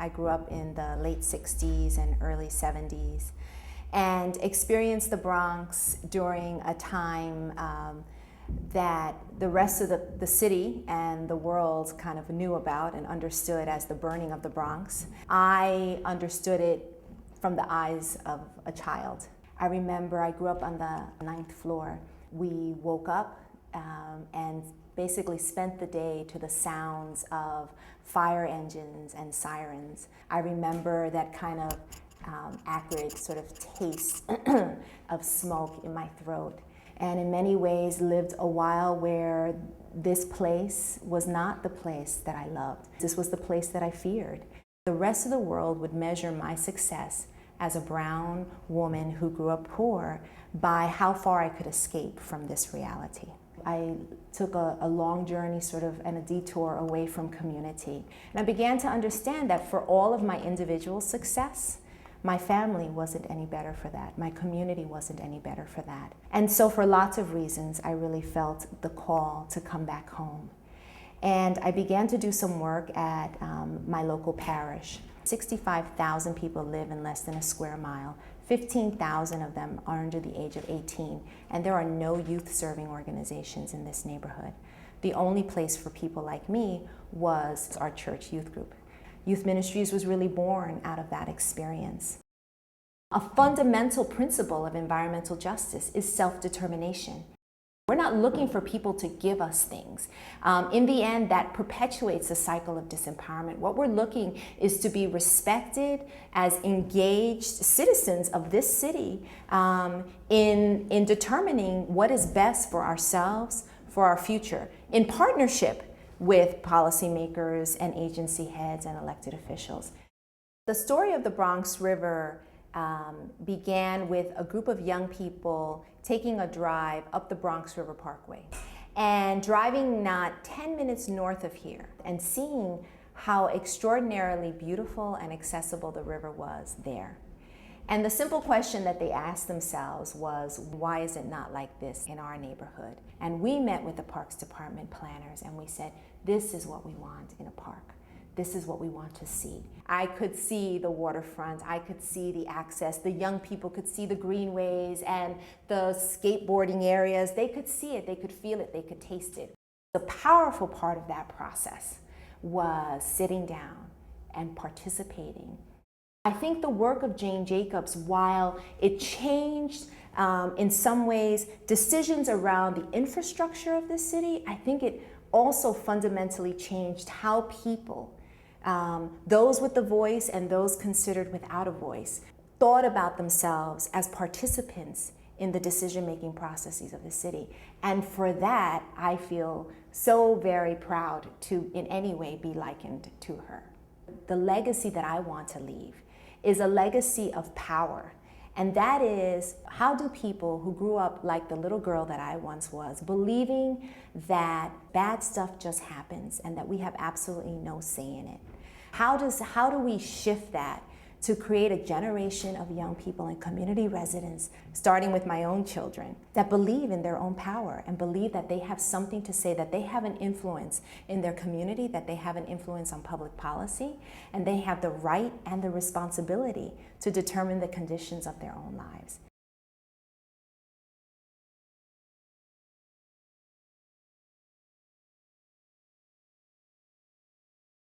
I grew up in the late 60s and early 70s and experienced the Bronx during a time that the rest of the city and the world kind of knew about and understood as the burning of the Bronx. I understood it from the eyes of a child. I remember I grew up on the 9th floor. We woke up and basically spent the day to the sounds of fire engines and sirens. I remember that kind of acrid sort of taste of smoke in my throat, and in many ways lived a while where this place was not the place that I loved. This was the place that I feared. The rest of the world would measure my success as a brown woman who grew up poor by how far I could escape from this reality. I took a long journey sort of and a detour away from community. And I began to understand that for all of my individual success, my family wasn't any better for that. My community wasn't any better for that. And so for lots of reasons, I really felt the call to come back home. And I began to do some work at my local parish. 65,000 people live in less than a square mile. 15,000 of them are under the age of 18, and there are no youth-serving organizations in this neighborhood. The only place for people like me was our church youth group. Youth Ministries was really born out of that experience. A fundamental principle of environmental justice is self-determination. We're not looking for people to give us things. In the end, that perpetuates a cycle of disempowerment. What we're looking is to be respected as engaged citizens of this city in determining what is best for ourselves, for our future, in partnership with policymakers and agency heads and elected officials. The story of the Bronx River began with a group of young people taking a drive up the Bronx River Parkway and driving not 10 minutes north of here and seeing how extraordinarily beautiful and accessible the river was there. And the simple question that they asked themselves was, why is it not like this in our neighborhood? And we met with the Parks Department planners and we said, this is what we want in a park. This is what we want to see. I could see the waterfront, I could see the access, the young people could see the greenways and the skateboarding areas. They could see it, they could feel it, they could taste it. The powerful part of that process was sitting down and participating. I think the work of Jane Jacobs, while it changed in some ways decisions around the infrastructure of the city, I think it also fundamentally changed how people, those with the voice and those considered without a voice, thought about themselves as participants in the decision-making processes of the city. And for that, I feel so very proud to in any way be likened to her. The legacy that I want to leave is a legacy of power. And that is, how do people who grew up like the little girl that I once was, believing that bad stuff just happens and that we have absolutely no say in it? How do we shift that to create a generation of young people and community residents, starting with my own children, that believe in their own power and believe that they have something to say, that they have an influence in their community, that they have an influence on public policy, and they have the right and the responsibility to determine the conditions of their own lives.